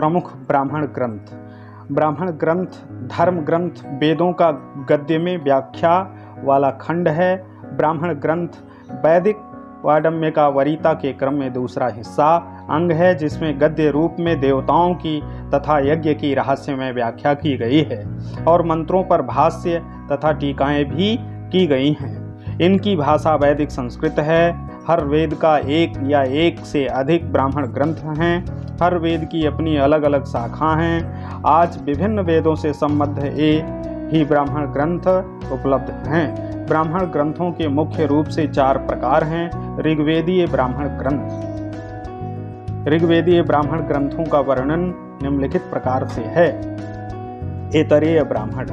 प्रमुख ब्राह्मण ग्रंथ। ब्राह्मण ग्रंथ धर्म ग्रंथ वेदों का गद्य में व्याख्या वाला खंड है। ब्राह्मण ग्रंथ वैदिक वाङ्मय का वरिता के क्रम में दूसरा हिस्सा अंग है, जिसमें गद्य रूप में देवताओं की तथा यज्ञ की रहस्यमय व्याख्या की गई है और मंत्रों पर भाष्य तथा टीकाएं भी की गई हैं। इनकी भाषा वैदिक संस्कृत है। हर वेद का एक या एक से अधिक ब्राह्मण ग्रंथ हैं। हर वेद की अपनी अलग अलग शाखा हैं। आज विभिन्न वेदों से संबद्ध ही ब्राह्मण ग्रंथ उपलब्ध हैं। ब्राह्मण ग्रंथों के मुख्य रूप से 4 प्रकार हैं। ऋग्वेदीय ब्राह्मण ग्रंथ। ऋग्वेदीय ब्राह्मण ग्रंथों का वर्णन निम्नलिखित प्रकार से है। ऐतरेय ब्राह्मण,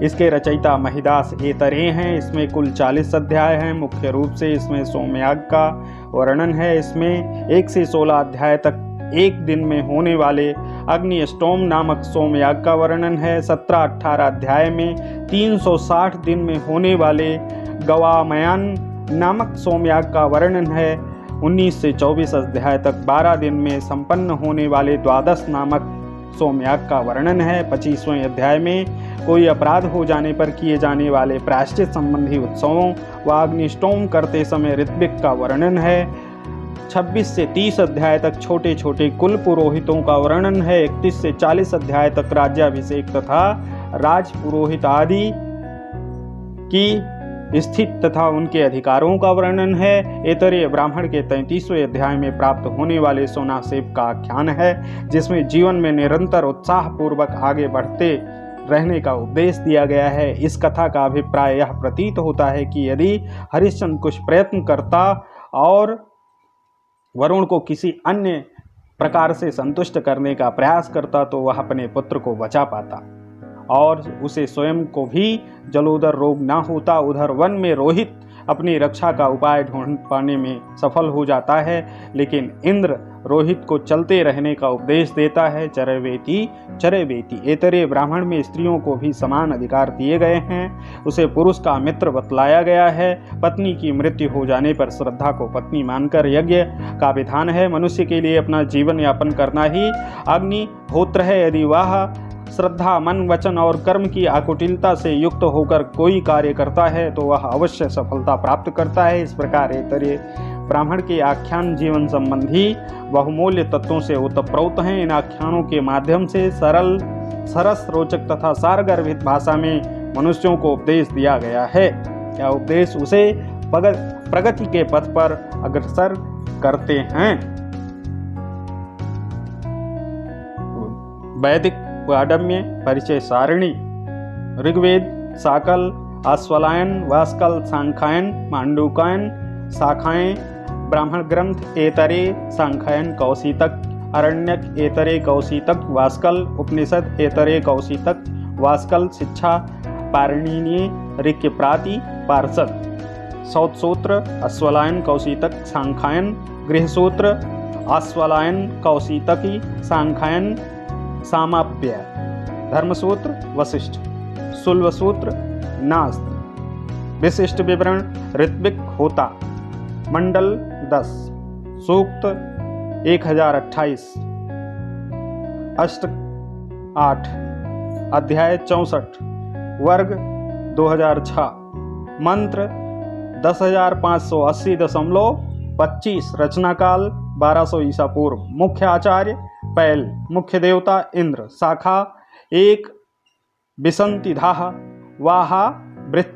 इसके रचयिता महिदास ऐतरेय हैं। इसमें कुल 40 अध्याय हैं। मुख्य रूप से इसमें सोमयाग का वर्णन है। इसमें 1 से 16 अध्याय तक एक दिन में होने वाले अग्निष्टोम नामक सोमयाग का वर्णन है। 17-18 अध्याय में 360 दिन में होने वाले गवामयान नामक सोमयाग का वर्णन है। 19 से 24 अध्याय तक 12 दिन में संपन्न होने वाले द्वादश नामक सोमयाग का वर्णन है। 25वें अध्याय में कोई अपराध हो जाने पर किए जाने वाले प्रायश्चित संबंधी उत्सवों व अग्निष्टोम करते समय ऋत्विक का वर्णन है। 26 से 30 अध्याय तक छोटे छोटे कुल पुरोहितों का वर्णन है। 31 से 40 अध्याय तक राज्याभिषेक तथा राज पुरोहित आदि की स्थिति तथा उनके अधिकारों का वर्णन है। ऐतरेय ब्राह्मण के 33वें अध्याय में प्राप्त होने वाले सोनासेब का आख्यान है, जिसमें जीवन में निरंतर उत्साह पूर्वक आगे बढ़ते रहने का उपदेश दिया गया है। इस कथा का अभिप्राय यह प्रतीत होता है कि यदि हरिश्चंद्र कुछ प्रयत्न करता और वरुण को किसी अन्य प्रकार से संतुष्ट करने का प्रयास करता तो वह अपने पुत्र को बचा पाता और उसे स्वयं को भी जलोदर रोग ना होता। उधर वन में रोहित अपनी रक्षा का उपाय ढूंढ पाने में सफल हो जाता है, लेकिन इंद्र रोहित को चलते रहने का उपदेश देता है। चरैवेति चरैवेति। ऐतरेय ब्राह्मण में स्त्रियों को भी समान अधिकार दिए गए हैं। उसे पुरुष का मित्र बतलाया गया है। पत्नी की मृत्यु हो जाने पर श्रद्धा को पत्नी मानकर यज्ञ का विधान है। मनुष्य के लिए अपना जीवन यापन करना ही अग्निहोत्र है। यदि वह श्रद्धा, मन, वचन और कर्म की आकुटिलता से युक्त होकर कोई कार्य करता है तो वह अवश्य सफलता प्राप्त करता है। इस प्रकार ऐतरेय ब्राह्मण के आख्यान जीवन संबंधी बहुमूल्य तत्वों से ओतप्रोत हैं। इन आख्यानों के माध्यम से सरल, सरस, रोचक तथा सारगर्भित भाषा में मनुष्यों को उपदेश दिया गया है। यह उपदेश उसे प्रगति के पथ पर अग्रसर करते हैं। वैदिक वाङ्मय परिचय सारणी। ऋग्वेद साकल, आश्वलायन, वास्कल, सांख्यायन, मांडूकायन शाखाएं। ब्राह्मण ग्रंथ ऐतरेय, सांख्यायन, कौशितक, अरण्यक, ऐतरेय, कौशितक, वास्कल, उपनिषद ऐतरेय, कौशितक, वास्कल, शिक्षा, पाणिनीय, ऋक्यप्राति, पार्षद, सौतसूत्र, अश्वलायन, कौशितक, सांख्यायन, गृहसूत्र, अश्वलायन, कौशितकी, सांख्यायन, सामाप्य, धर्मसूत्र, वशिष्ठ, शुल्बसूत्र, नास्त्र। विशिष्ट विवरण। ऋत्विक होता। मंडल 10, सूक्त 1028, अष्टक 8, अध्याय 64, वर्ग 2006, मंत्र 10,580.25, रचनाकाल 1200 ईसा पूर्व। मुख्य आचार्य पैल, मुख्य देवता इंद्र, शाखा 1 विसंतिधाः, वाहा वृत्ति।